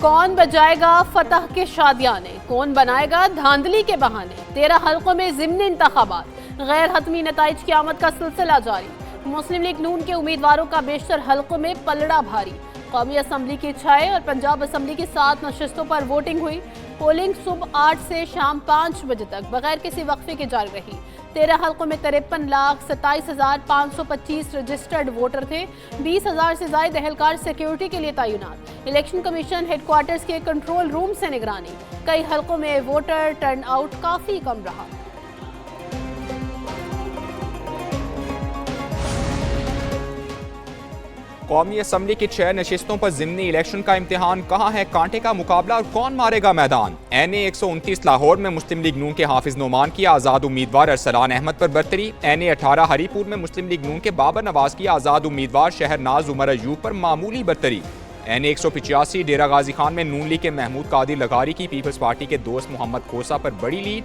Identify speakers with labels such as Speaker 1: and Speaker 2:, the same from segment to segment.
Speaker 1: कौन बजाएगा फतह के शादियाने, कौन बनाएगा धांधली के बहाने। 13 हल्कों में ज़िमनी इंतखाबात, गैर हतमी नताइज की आमद का सिलसिला जारी। मुस्लिम लीग नून के उम्मीदवारों का बेशतर हल्कों में पलड़ा भारी। कौमी असम्बली की 6 और पंजाब असम्बली की 7 नशस्तों पर वोटिंग हुई। पोलिंग सुबह 8 से शाम 5 बजे तक बगैर किसी वक्फे के जारी रही। 13 हल्कों में 53,27,525 रजिस्टर्ड वोटर थे। 20,000 से ज्यादा एहलकार सिक्योरिटी के लिए तैनात। इलेक्शन कमीशन हेडक्वार्टर्स के कंट्रोल रूम से निगरानी। कई हल्कों में वोटर टर्न आउट काफी कम रहा।
Speaker 2: कौमी असम्बली की 6 नशिस्तों पर ज़िमनी इलेक्शन का इम्तिहान, कहाँ है कांटे का मुकाबला और कौन मारेगा मैदान। NA 129 लाहौर में मुस्लिम लीग नून के हाफिज नोमान की आज़ाद उम्मीदवार अरसलान अहमद पर बरतरी। NA 18 हरीपुर में मुस्लिम लीग नून के बाबर नवाज की आज़ाद उम्मीदवार शहरनाज उमर अयूब पर मामूली बरतरी। NA 185 डेरा गाजी खान में नून लीग के महमूद कादिर लगारी की पीपल्स पार्टी के दोस्त मोहम्मद खोसा पर बड़ी लीड।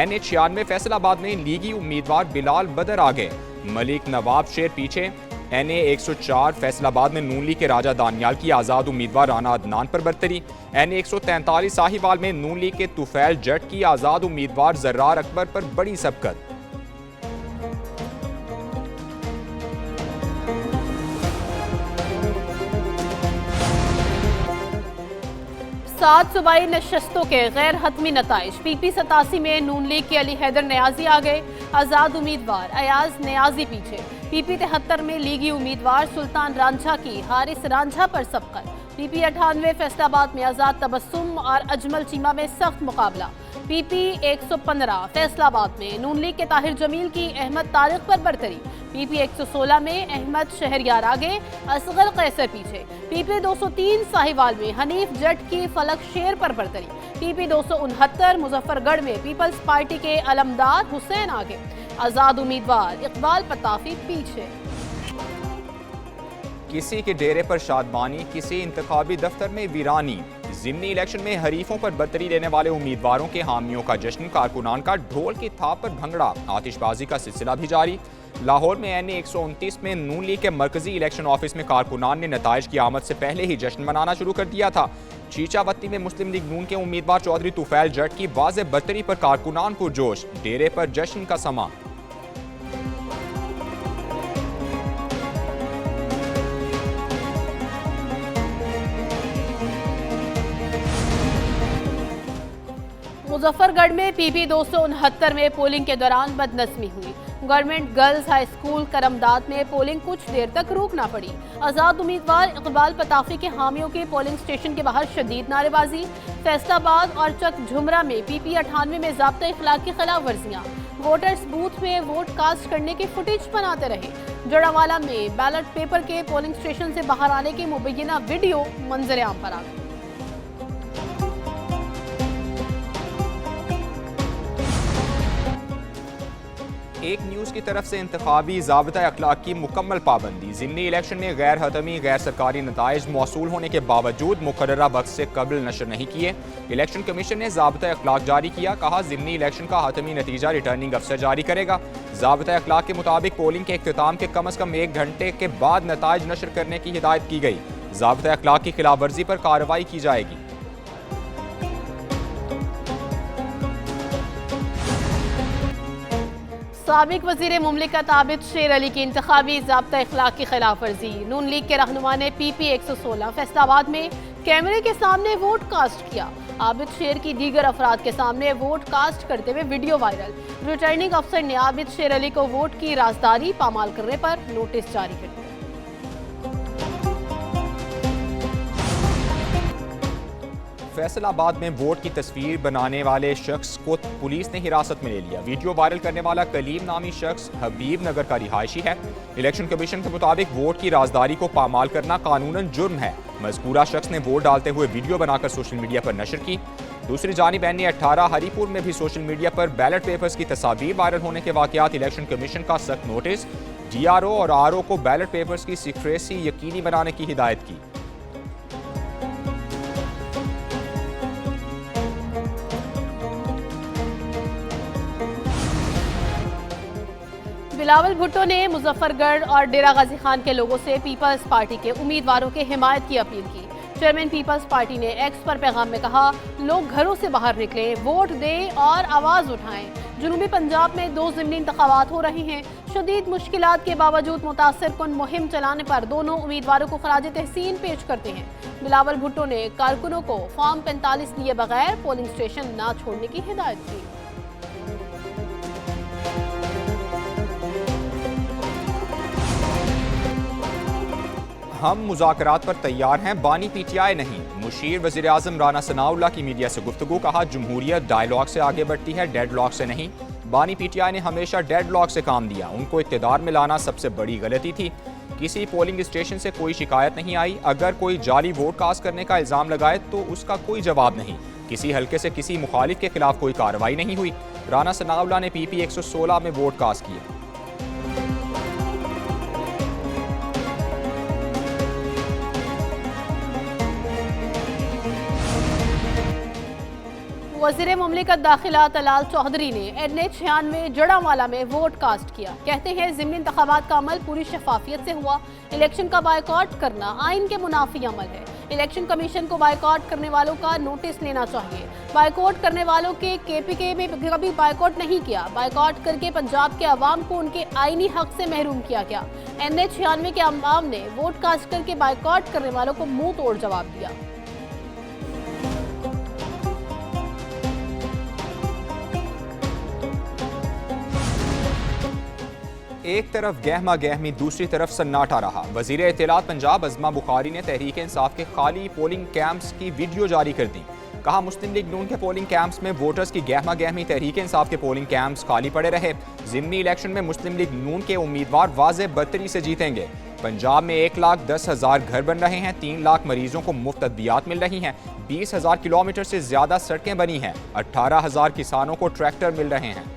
Speaker 2: NA 96 फैसलाबाद में लीगी उम्मीदवार बिलाल बदर आगे, मलिक नवाब शेर पीछे। NA 104 फैसलाबाद में नून लीग के राजा दानियाल की आज़ाद उम्मीदवार राना अदनान पर बरतरी। NA 143 साहिवाल में नून लीग के तुफैल जट की आज़ाद उम्मीदवार जर्रार अकबर पर बड़ी सबकत।
Speaker 1: 7 सूबाई नशस्तों के गैर हतमी नताइज। PP 87 में नून लीग के अली हैदर न्याजी आ गए, आज़ाद उम्मीदवार अयाज न्याजी पीछे। PP 73 में लीगी उम्मीदवार सुल्तान रांझा की हारिस रांझा पर सबकत। PP 98 फैसलाबाद में आज़ाद तबस्सुम और अजमल चीमा में सख्त मुकाबला। PP 115 फैसलाबाद में नून लीग के ताहिर जमील की अहमद तारिक पर बरतरी। PP 116 में अहमद शहरियार आगे, असगर कैसर पीछे। PP 203 साहिवाल में हनीफ जट की फलक शेर पर बरतरी। PP 269 मुजफ्फरगढ़ में पीपल्स पार्टी के अलमदार हुसैन आगे, आज़ाद उम्मीदवार इकबाल पताफी पीछे।
Speaker 2: किसी के डेरे पर शादमानी, किसी इंतखाबी दफ्तर में वीरानी। ज़िमनी इलेक्शन में हरीफों पर बरतरी लेने वाले उम्मीदवारों के हामियों का जश्न, कारकुनान का ढोल की थाप पर भंगड़ा, आतिशबाजी का सिलसिला भी जारी। लाहौर में NA 129 में नून लीग के मरकजी इलेक्शन ऑफिस में कारकुनान ने नताइज की आमद से पहले ही जश्न मनाना शुरू कर दिया था। चीचावत्ती में मुस्लिम लीग नून के उम्मीदवार चौधरी तुफैल जट की वाज़ेह बरतरी पर कारकुनान पुरजोश, डेरे पर जश्न का समा।
Speaker 1: मुजफ्फरगढ़ में PP 269 में पोलिंग के दौरान बदनज़मी हुई। गवर्नमेंट गर्ल्स हाई स्कूल करमदाद में पोलिंग कुछ देर तक रोकना पड़ी। आज़ाद उम्मीदवार इकबाल पताफी के हामियों की पोलिंग स्टेशन के बाहर शदीद नारेबाजी। फैसलाबाद और चक झुमरा में PP 98 में ज़ाब्ता इखलाक की खिलाफ वर्जियाँ। वोटर्स बूथ में वोट कास्ट करने की फुटेज बनाते रहे। जड़ावाला में बैलेट पेपर के पोलिंग स्टेशन से बाहर आने की मुबैना वीडियो मंजर आम पर आ गई।
Speaker 2: एक न्यूज़ की तरफ से इंतखाबी ज़ाब्ता अखलाक की मुकम्मल पाबंदी। ज़िमनी इलेक्शन में गैर हतमी गैर सरकारी नताइज मौसूल होने के बावजूद मुकर्ररा वक्त से कबल नशर नहीं किए। इलेक्शन कमीशन ने ज़ाब्ता अखलाक जारी किया, कहा ज़िमनी इलेक्शन का हतमी नतीजा रिटर्निंग अफसर जारी करेगा। ज़ाब्ता अखलाक के मुताबिक पोलिंग के इख्तिताम के कम अज़ कम 1 घंटे के बाद नताइज नशर करने की हिदायत की गई। ज़ाब्ता अखलाक की खिलाफ वर्जी पर कार्रवाई की जाएगी।
Speaker 1: साबिक वज़ीर मुमलिकत आबिद शेर अली की इंतखाबी ज़ाब्ता इखलाक की खिलाफ वर्जी। नून लीग के रहनुमा ने PP 116 फैसलाबाद में कैमरे के सामने वोट कास्ट किया। आबिद शेर की दीगर अफराद के सामने वोट कास्ट करते हुए वीडियो वायरल। रिटर्निंग अफसर ने आबिद शेर अली को वोट की राजदारी पामाल करने पर नोटिस जारी कर दिया।
Speaker 2: फैसलाबाद में वोट की तस्वीर बनाने वाले शख्स को पुलिस ने हिरासत में ले लिया। वीडियो वायरल करने वाला कलीम नामी शख्स हबीब नगर का रिहायशी है। इलेक्शन कमीशन के मुताबिक वोट की राजदारी को पामाल करना कानूनन जुर्म है। मज़कूरा शख्स ने वोट डालते हुए वीडियो बनाकर सोशल मीडिया पर नशर की। दूसरी जानिब NA 18 हरीपुर में भी सोशल मीडिया पर बैलेट पेपर्स की तस्वीर वायरल होने के वाक़यात। इलेक्शन कमीशन का सख्त नोटिस, DRO और RO को बैलेट पेपर्स की सीक्रेसी यकीनी बनाने की हिदायत की।
Speaker 1: बिलावल भुट्टो ने मुजफ्फरगढ़ और डेरा गाजी खान के लोगों से पीपल्स पार्टी के उम्मीदवारों के हिमायत की अपील की। चेयरमैन पीपल्स पार्टी ने एक्स पर पैगाम में कहा, लोग घरों से बाहर निकलें, वोट दें और आवाज़ उठाएं। जनूबी पंजाब में 2 ज़िमनी इंतखाबात हो रहे हैं। शदीद मुश्किलात के बावजूद मुतासर कुन मुहिम चलाने पर दोनों उम्मीदवारों को खराज तहसीन पेश करते हैं। बिलावल भुट्टो ने कारकुनों को फॉर्म 45 लिए बगैर पोलिंग स्टेशन न छोड़ने की हिदायत की।
Speaker 2: हम मुज़ाकरात पर तैयार हैं, बानी पीटीआई नहीं। मुशीर वज़ीर आज़म राना सनाउल्लाह की मीडिया से गुफ्तगू, कहा जमहूरियत डायलॉग से आगे बढ़ती है, डेडलॉक से नहीं। बानी पीटीआई ने हमेशा डेडलॉक से काम दिया, उनको इक़्तिदार में लाना सबसे बड़ी गलती थी। किसी पोलिंग स्टेशन से कोई शिकायत नहीं आई। अगर कोई जाली वोट कास्ट करने का इल्ज़ाम लगाए तो उसका कोई जवाब नहीं। किसी हल्के से किसी मुखालिफ के खिलाफ कोई कार्रवाई नहीं हुई। राना सनाउल्लाह ने PP 116 में वोट कास्ट किए।
Speaker 1: वज़ीर मुमलिकत दाखिला तलाल चौधरी ने NH96 जड़ावाला में वोट कास्ट किया। कहते हैं ज़िमनी इंतखाबात का अमल पूरी शफाफियत से हुआ। इलेक्शन का बायकॉट करना आइन के मुनाफी अमल है। इलेक्शन कमीशन को बायकॉट करने वालों का नोटिस लेना चाहिए। बायकॉट करने वालों के KPK में कभी बायकॉट नहीं किया। बायकॉट करके पंजाब के अवाम को उनके आइनी हक से महरूम किया गया। NH96 के अवाम ने वोट कास्ट करके बायकॉट करने वालों को मुंह तोड़ जवाब दिया।
Speaker 2: एक तरफ गहमा गहमी, दूसरी तरफ सन्नाटा रहा। वज़ीर इत्तलात पंजाब अज़मा बुखारी ने तहरीक इंसाफ के खाली पोलिंग कैंप्स की वीडियो जारी कर दी। कहा मुस्लिम लीग नून के पोलिंग कैंप्स में वोटर्स की गहमा गहमी, तहरीक इंसाफ के पोलिंग कैंप्स खाली पड़े रहे। ज़िमनी इलेक्शन में मुस्लिम लीग नून के उम्मीदवार वाज़े बरतरी से जीतेंगे। पंजाब में 1,10,000 घर बन रहे हैं, 3 लाख मरीजों को मुफ्त अद्वियात मिल रही हैं, 20,000 किलोमीटर से ज़्यादा सड़कें बनी हैं, 18,000 किसानों को ट्रैक्टर मिल रहे हैं।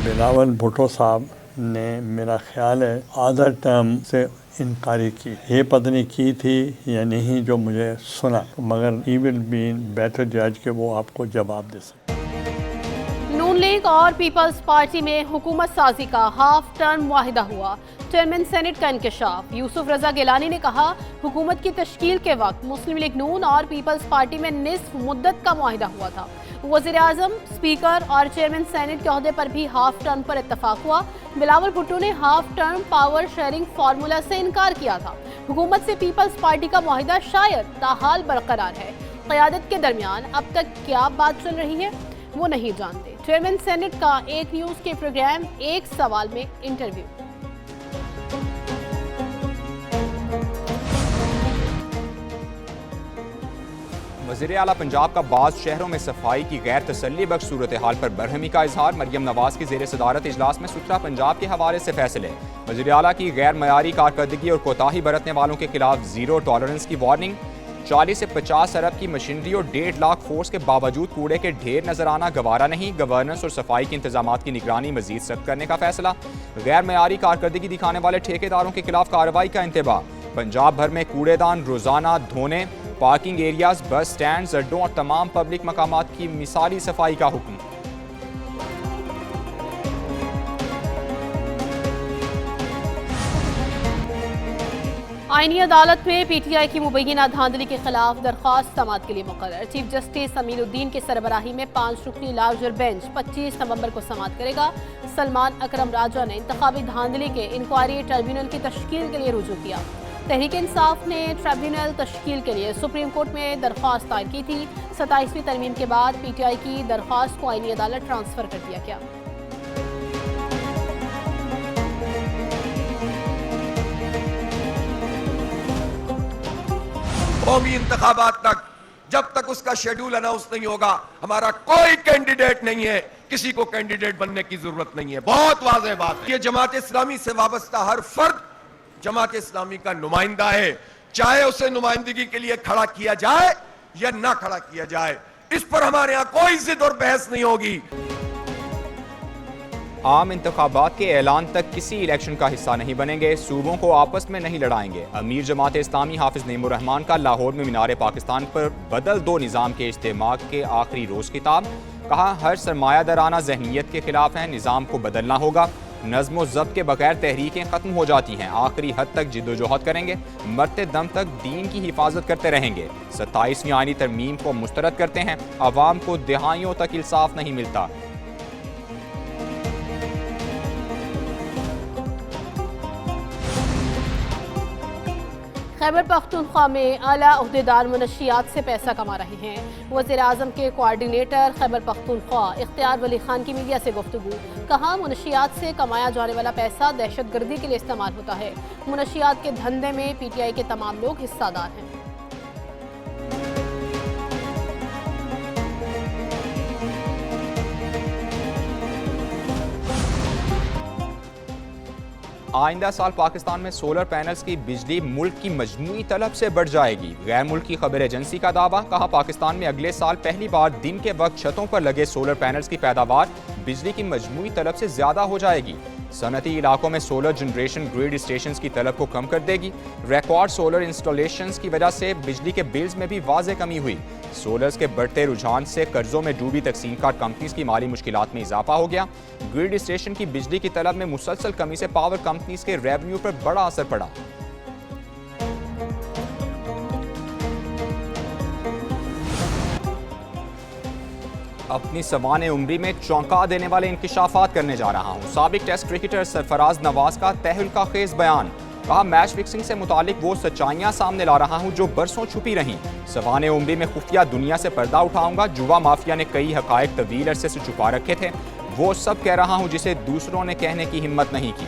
Speaker 3: बिलावल भुट्टो साहब ने मेरा ख्याल है आधा टर्म से इनकारी की। ये पता नहीं की थी या नहीं जो मुझे सुना, मगर ही विल बी बेटर जज के वो आपको जवाब दे सके।
Speaker 1: नून लीग और पीपल्स पार्टी में हुकूमत साजी का हाफ टर्म वाहिदा हुआ। चेयरमैन सेनेट का इंकशाफ। यूसुफ रजा गिलानी ने कहा हुकूमत की तश्कील के वक्त मुस्लिम लीग नून और पीपल्स पार्टी में निस्फ मुद्दत का मुआहिदा हुआ था। वज़ीर आज़म, स्पीकर और चेयरमैन सेनेट के ओहदे पर भी हाफ टर्म पर इत्तफाक हुआ। बिलावल भुट्टो ने half term power sharing formula से इनकार किया था। हुकूमत से पीपल्स पार्टी का मुआहिदा शायद ताहाल बरकरार है। क़यादत के दरमियान अब तक क्या बात चल रही है वो नहीं जानते। चेयरमैन सेनेट का एक न्यूज़ के प्रोग्राम एक सवाल में इंटरव्यू।
Speaker 2: वज़ीर आला पंजाब का बाज़ शहरों में सफाई की गैर तसल्ली बख्श सूरत हाल पर बरहमी का इजहार। मरियम नवाज की ज़ेर सदारत इजलास में सुथरा पंजाब के हवाले से फैसले। वज़ीर आला की गैर मयारी कारकर्दगी और कोताही बरतने वालों के खिलाफ ज़ीरो टॉलरेंस की वार्निंग। 40 से 50 अरब की मशीनरी और 1.5 लाख फोर्स के बावजूद कूड़े के ढेर नजर आना गवारा नहीं। गवर्नेंस और सफाई के इंतजामात की निगरानी मजीद सख्त करने का फैसला। गैर मयारी कारकर्दगी दिखाने वाले ठेकेदारों के खिलाफ कार्रवाई का इंतबाह। पंजाब भर में कूड़ेदान रोजाना धोने, पार्किंग एरियाज, बस स्टैंड, अड्डों और तमाम पब्लिक मकामात की मिसाली सफाई का हुक्म।
Speaker 1: आईनी अदालत में PTI की मुबैना धांधली के खिलाफ दरख्वास्त समाअत के लिए मुकर्रर। चीफ जस्टिस अमीनुद्दीन की सरबराही में 5 रुकनी लार्जर बेंच 25 नवंबर को समाअत करेगा। सलमान अकरम राजा ने इंतखाबी धांधली के इंक्वायरी ट्रिब्यूनल की तश्कील के लिए रुजू किया। तहरीक इंसाफ ने ट्रिब्यूनल तश्कील के लिए सुप्रीम कोर्ट में दरख्वास्त दायर की थी। 27वीं तरमीम के बाद PTI की दरख्वास्त को आईनी अदालत ट्रांसफर कर दिया गया।
Speaker 4: कौमी इंतखाबात तक जब तक उसका शेड्यूल अनाउंस नहीं होगा, हमारा कोई कैंडिडेट नहीं है, किसी को कैंडिडेट बनने की जरूरत नहीं है। बहुत वाज़ेह बात है। ये जमात इस्लामी से वाबस्ता हर फर्द जमात इस्लामी का नुमाइंदा है, चाहे उसे नुमाइंदगी के लिए खड़ा किया जाए या ना खड़ा किया जाए। इस पर हमारे यहां कोई जिद और बहस नहीं होगी।
Speaker 2: आम इंतखाबात के ऐलान तक किसी इलेक्शन का हिस्सा नहीं बनेंगे, सूबों को आपस में नहीं लड़ाएंगे। अमीर जमात इस्लामी हाफिज नईमुर रहमान का लाहौर में मीनार पाकिस्तान पर बदल दो निज़ाम के इज्तिमा के आखिरी रोज़ खिताब। कहा हर सरमायादाराना जहनीत के खिलाफ है, निज़ाम को बदलना होगा। नज़्म ज़ब्त के बगैर तहरीकें ख़त्म हो जाती हैं। आखिरी हद तक जिद्दोजहद करेंगे, मरते दम तक दीन की हिफाजत करते रहेंगे। 27वीं आईनी तरमीम को मुस्तरद करते हैं, अवाम को दिहाइयों तक इंसाफ नहीं मिलता।
Speaker 1: खैबर पख्तूनख्वा में आला ओहदेदार मुनशियात से पैसा कमा रहे हैं। वज़ीर-ए-आज़म के कोऑर्डिनेटर खैबर पख्तूनख्वा इख्तियार वली खान की मीडिया से गुफ्तगू। कहा, मुनशियात से कमाया जाने वाला पैसा दहशतगर्दी के लिए इस्तेमाल होता है। मुनशियात के धंधे में PTI के तमाम लोग हिस्सादार हैं।
Speaker 2: आइंदा साल पाकिस्तान में सोलर पैनल्स की बिजली मुल्क की मजमूई तलब से बढ़ जाएगी। गैर मुल्की खबर एजेंसी का दावा। कहा, पाकिस्तान में अगले साल पहली बार दिन के वक्त छतों पर लगे सोलर पैनल्स की पैदावार बिजली की मजमूई तलब से ज्यादा हो जाएगी। सनती इलाकों में सोलर जनरेशन ग्रिड स्टेशन की तलब को कम कर देगी। रिकॉर्ड सोलर इंस्टॉलेशन की वजह से बिजली के बिल्स में भी वाज़ेह कमी हुई। सोलर्स के बढ़ते रुझान से कर्जों में डूबी तकसीम कार कंपनीज की माली मुश्किलात में इजाफा हो गया। ग्रिड स्टेशन की बिजली की तलब में मुसलसल कमी से पावर कंपनीज के रेवेन्यू पर बड़ा असर पड़ा। अपनी सवाने उम्री में चौंका देने वाले इंकिशाफात करने जा रहा हूँ। साबिक टेस्ट क्रिकेटर सरफराज नवाज का तहलका खेज बयान। कहा, मैच फिक्सिंग से मुतालिक वो सच्चाइयाँ सामने ला रहा हूँ जो बरसों छुपी रहीं। सवाने उम्री में खुफिया दुनिया से पर्दा उठाऊंगा। जुआ माफिया ने कई हकायक तवील अरसे से छुपा रखे थे, वो सब कह रहा हूँ जिसे दूसरों ने कहने की हिम्मत नहीं की।